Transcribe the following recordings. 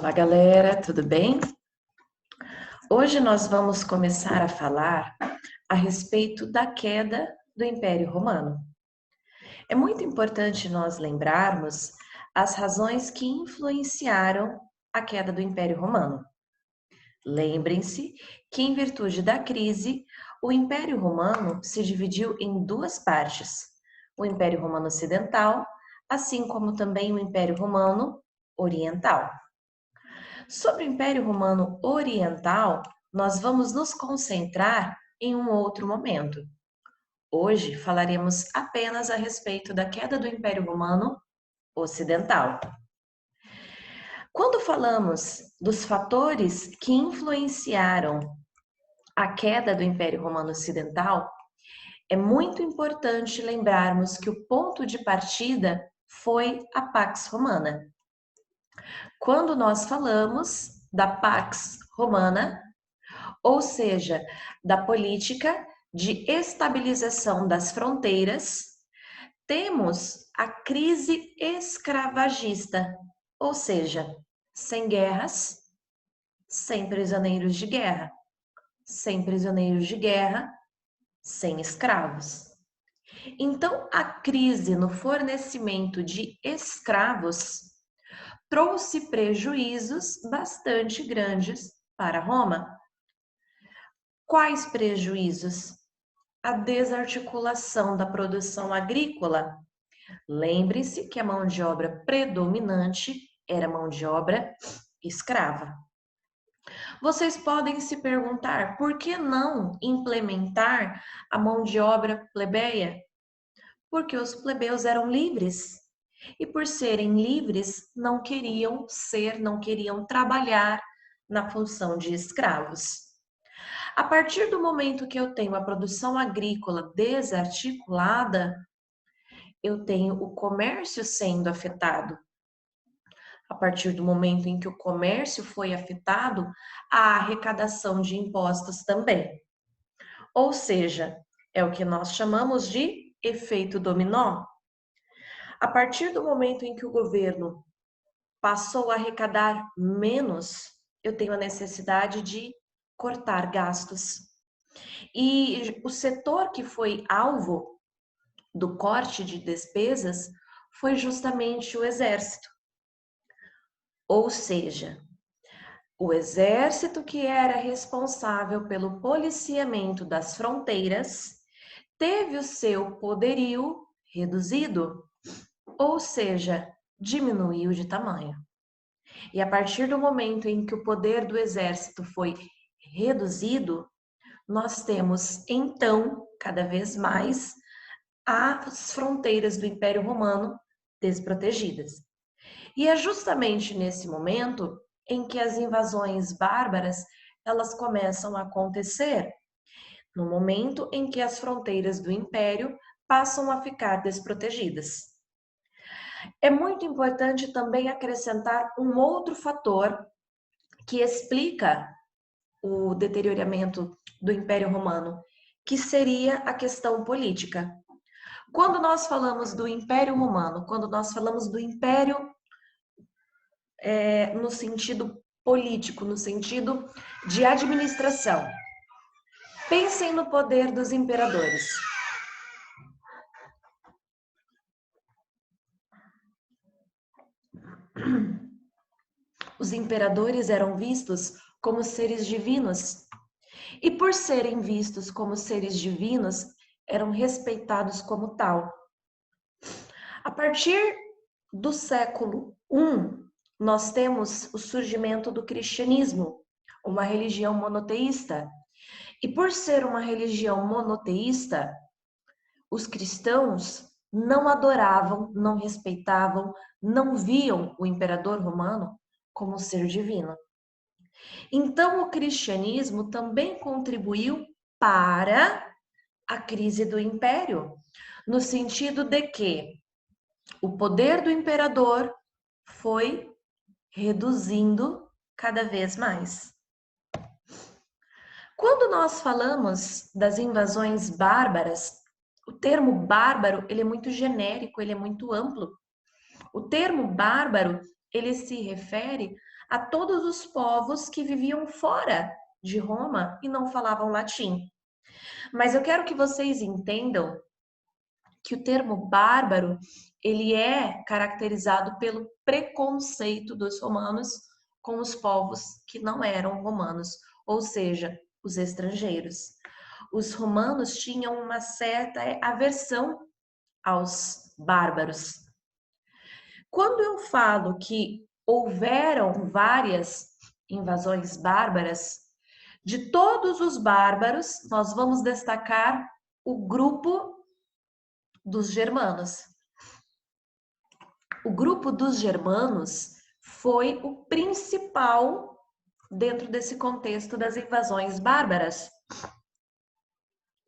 Olá, galera, tudo bem? Hoje nós vamos começar a falar a respeito da queda do Império Romano. É muito importante nós lembrarmos as razões que influenciaram a queda do Império Romano. Lembrem-se que, em virtude da crise, o Império Romano se dividiu em duas partes: o Império Romano Ocidental, assim como também o Império Romano Oriental. Sobre o Império Romano Oriental, nós vamos nos concentrar em um outro momento. Hoje falaremos apenas a respeito da queda do Império Romano Ocidental. Quando falamos dos fatores que influenciaram a queda do Império Romano Ocidental, é muito importante lembrarmos que o ponto de partida foi a Pax Romana. Quando nós falamos da Pax Romana, ou seja, da política de estabilização das fronteiras, temos a crise escravagista, ou seja, sem guerras, sem prisioneiros de guerra, sem prisioneiros de guerra, sem escravos. Então, a crise no fornecimento de escravos trouxe prejuízos bastante grandes para Roma. Quais prejuízos? A desarticulação da produção agrícola. Lembre-se que a mão de obra predominante era mão de obra escrava. Vocês podem se perguntar por que não implementar a mão de obra plebeia? Porque os plebeus eram livres. E por serem livres, não queriam trabalhar na função de escravos. A partir do momento que eu tenho a produção agrícola desarticulada, eu tenho o comércio sendo afetado. A partir do momento em que o comércio foi afetado, a arrecadação de impostos também. Ou seja, é o que nós chamamos de efeito dominó. A partir do momento em que o governo passou a arrecadar menos, eu tenho a necessidade de cortar gastos. E o setor que foi alvo do corte de despesas foi justamente o exército. Ou seja, o exército que era responsável pelo policiamento das fronteiras teve o seu poderio reduzido, ou seja, diminuiu de tamanho. E a partir do momento em que o poder do exército foi reduzido, nós temos então, cada vez mais, as fronteiras do Império Romano desprotegidas. E é justamente nesse momento em que as invasões bárbaras elas começam a acontecer, no momento em que as fronteiras do Império passam a ficar desprotegidas. É muito importante também acrescentar um outro fator que explica o deterioramento do Império Romano, que seria a questão política. Quando nós falamos do Império Romano, quando nós falamos do Império no sentido político, no sentido de administração, pensem no poder dos imperadores. Os imperadores eram vistos como seres divinos, e por serem vistos como seres divinos, eram respeitados como tal. A partir do século I, nós temos o surgimento do cristianismo, uma religião monoteísta. E por ser uma religião monoteísta, os cristãos não adoravam, não respeitavam, não viam o imperador romano como ser divino. Então, o cristianismo também contribuiu para a crise do império, no sentido de que o poder do imperador foi reduzindo cada vez mais. Quando nós falamos das invasões bárbaras, o termo bárbaro, ele é muito genérico, ele é muito amplo. O termo bárbaro, ele se refere a todos os povos que viviam fora de Roma e não falavam latim. Mas eu quero que vocês entendam que o termo bárbaro, ele é caracterizado pelo preconceito dos romanos com os povos que não eram romanos, ou seja, os estrangeiros. Os romanos tinham uma certa aversão aos bárbaros. Quando eu falo que houveram várias invasões bárbaras, de todos os bárbaros, nós vamos destacar o grupo dos germanos. O grupo dos germanos foi o principal dentro desse contexto das invasões bárbaras.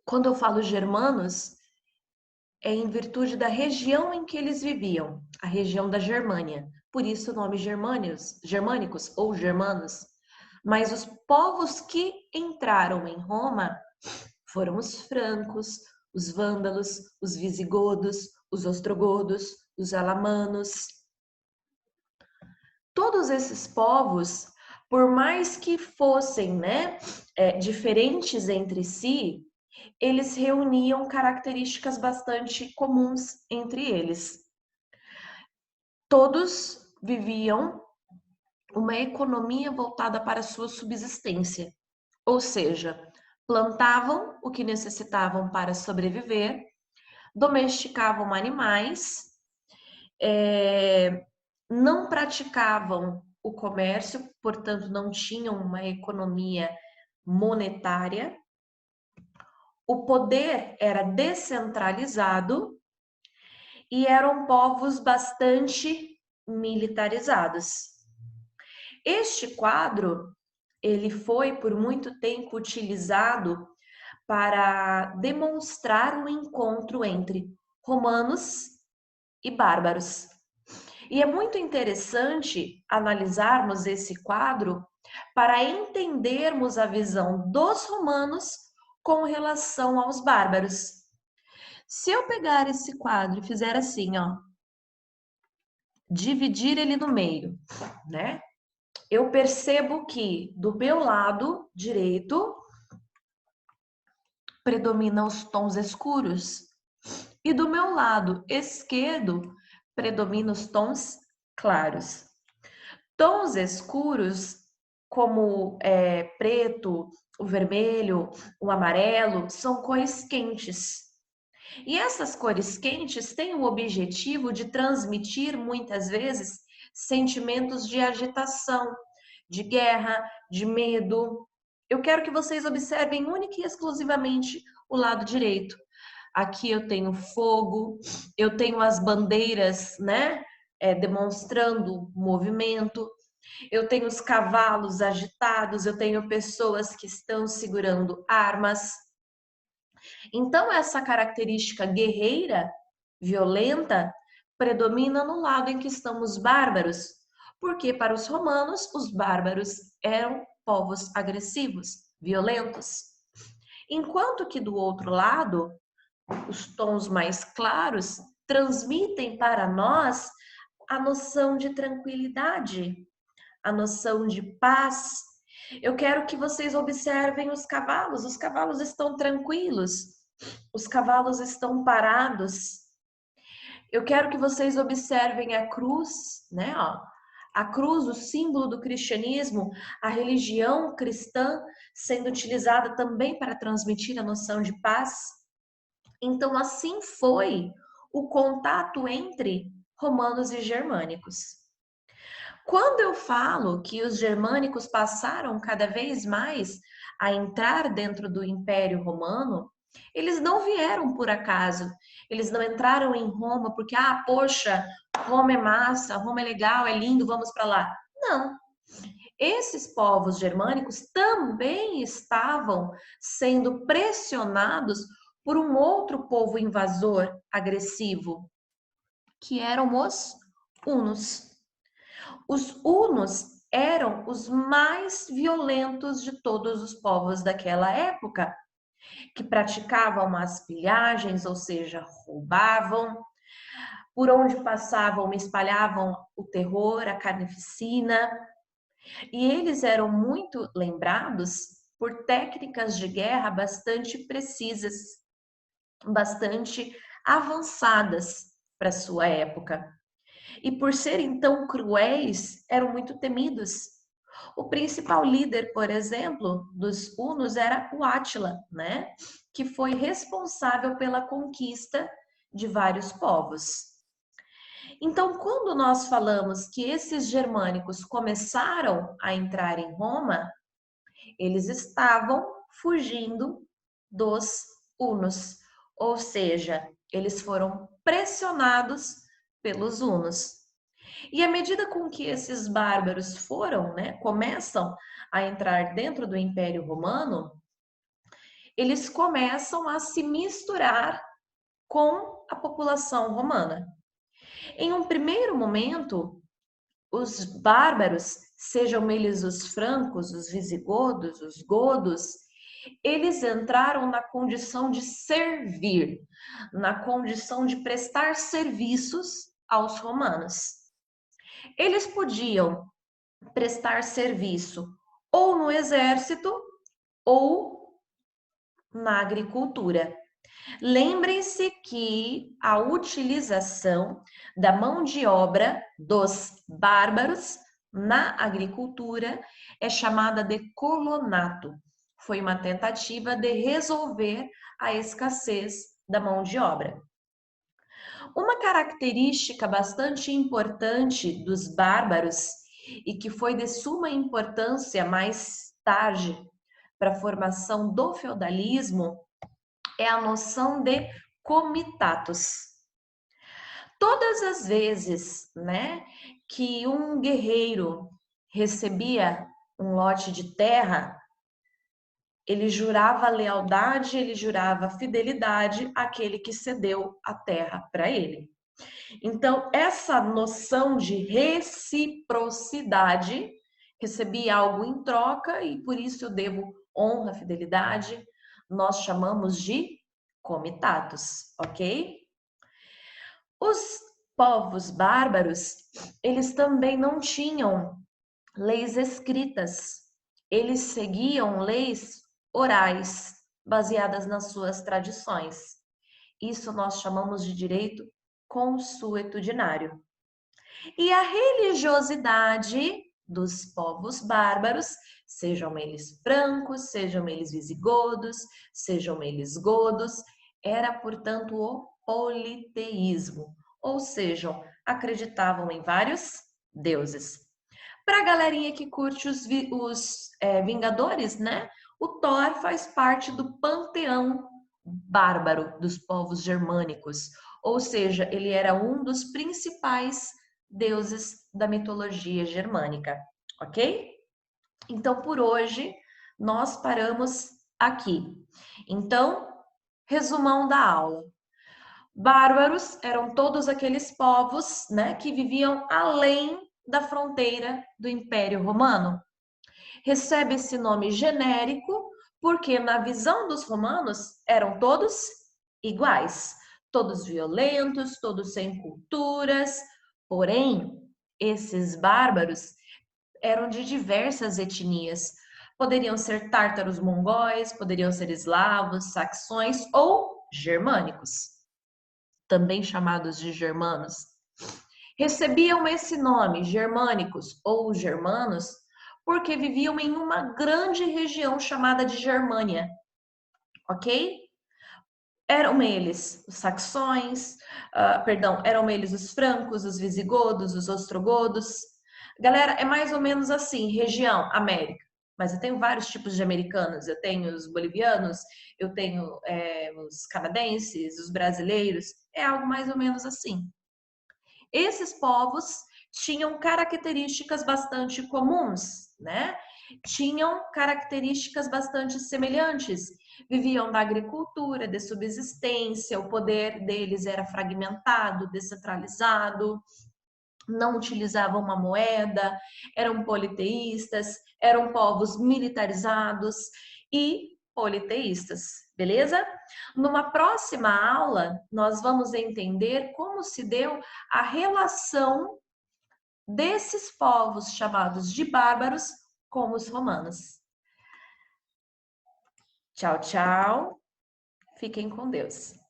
Quando eu falo germanos, é em virtude da região em que eles viviam, a região da Germânia. Por isso o nome germânicos ou germanos. Mas os povos que entraram em Roma foram os francos, os vândalos, os visigodos, os ostrogodos, os alamanos. Todos esses povos, por mais que fossem diferentes entre si, eles reuniam características bastante comuns entre eles. Todos viviam uma economia voltada para a sua subsistência, ou seja, plantavam o que necessitavam para sobreviver, domesticavam animais, não praticavam o comércio, portanto, não tinham uma economia monetária. O poder era descentralizado e eram povos bastante militarizados. Este quadro, ele foi por muito tempo utilizado para demonstrar um encontro entre romanos e bárbaros. E é muito interessante analisarmos esse quadro para entendermos a visão dos romanos com relação aos bárbaros. Se eu pegar esse quadro e fizer assim, ó, dividir ele no meio, né? Eu percebo que do meu lado direito predominam os tons escuros e do meu lado esquerdo predominam os tons claros. Tons escuros, como preto, o vermelho, o amarelo, são cores quentes. E essas cores quentes têm o objetivo de transmitir, muitas vezes, sentimentos de agitação, de guerra, de medo. Eu quero que vocês observem única e exclusivamente o lado direito. Aqui eu tenho fogo, eu tenho as bandeiras, demonstrando movimento. Eu tenho os cavalos agitados, eu tenho pessoas que estão segurando armas. Então, essa característica guerreira, violenta, predomina no lado em que estão os bárbaros, porque para os romanos, os bárbaros eram povos agressivos, violentos. Enquanto que do outro lado, os tons mais claros transmitem para nós a noção de tranquilidade, a noção de paz. Eu quero que vocês observem os cavalos estão tranquilos, os cavalos estão parados. Eu quero que vocês observem a cruz, né? A cruz, o símbolo do cristianismo, a religião cristã sendo utilizada também para transmitir a noção de paz. Então, assim foi o contato entre romanos e germânicos. Quando eu falo que os germânicos passaram cada vez mais a entrar dentro do Império Romano, eles não vieram por acaso. Eles não entraram em Roma porque, poxa, Roma é massa, Roma é legal, é lindo, vamos para lá. Não. Esses povos germânicos também estavam sendo pressionados por um outro povo invasor agressivo, que eram os hunos. Os hunos eram os mais violentos de todos os povos daquela época, que praticavam as pilhagens, ou seja, roubavam, por onde passavam espalhavam o terror, a carnificina. E eles eram muito lembrados por técnicas de guerra bastante precisas, bastante avançadas para sua época. E por serem tão cruéis, eram muito temidos. O principal líder, por exemplo, dos hunos era o Átila, né? Que foi responsável pela conquista de vários povos. Então, quando nós falamos que esses germânicos começaram a entrar em Roma, eles estavam fugindo dos hunos, ou seja, eles foram pressionados pelos hunos. E à medida com que esses bárbaros foram, né, começam a entrar dentro do Império Romano, eles começam a se misturar com a população romana. Em um primeiro momento, os bárbaros, sejam eles os francos, os visigodos, os godos, eles entraram na condição de servir, na condição de prestar serviços aos romanos. Eles podiam prestar serviço ou no exército ou na agricultura. Lembrem-se que a utilização da mão de obra dos bárbaros na agricultura é chamada de colonato. Foi uma tentativa de resolver a escassez da mão de obra. Uma característica bastante importante dos bárbaros e que foi de suma importância mais tarde para a formação do feudalismo é a noção de comitatus. Todas as vezes, né, que um guerreiro recebia um lote de terra, ele jurava lealdade, ele jurava fidelidade àquele que cedeu a terra para ele. Então, essa noção de reciprocidade, recebi algo em troca e por isso eu devo honra, fidelidade, nós chamamos de comitatus, ok? Os povos bárbaros, eles também não tinham leis escritas, eles seguiam leis orais, baseadas nas suas tradições. Isso nós chamamos de direito consuetudinário. E a religiosidade dos povos bárbaros, sejam eles francos, sejam eles visigodos, sejam eles godos, era, portanto, o politeísmo, ou seja, acreditavam em vários deuses. Para a galerinha que curte os Vingadores, né? O Thor faz parte do panteão bárbaro dos povos germânicos, ou seja, ele era um dos principais deuses da mitologia germânica, ok? Então, por hoje, nós paramos aqui. Então, resumão da aula. Bárbaros eram todos aqueles povos, né, que viviam além da fronteira do Império Romano. Recebe esse nome genérico porque, na visão dos romanos, eram todos iguais, todos violentos, todos sem culturas. Porém, esses bárbaros eram de diversas etnias. Poderiam ser tártaros mongóis, poderiam ser eslavos, saxões ou germânicos, também chamados de germanos. Recebiam esse nome, germânicos ou germanos, porque viviam em uma grande região chamada de Germânia, ok? Eram eles os saxões, eram eles os francos, os visigodos, os ostrogodos. Galera, é mais ou menos assim, região, América. Mas eu tenho vários tipos de americanos. Eu tenho os bolivianos, eu tenho os canadenses, os brasileiros. É algo mais ou menos assim. Esses povos tinham características bastante comuns, né? Tinham características bastante semelhantes. Viviam da agricultura, de subsistência, o poder deles era fragmentado, descentralizado, não utilizavam uma moeda, eram politeístas, eram povos militarizados e politeístas, beleza? Numa próxima aula, nós vamos entender como se deu a relação desses povos chamados de bárbaros com os romanos. Tchau, tchau. Fiquem com Deus.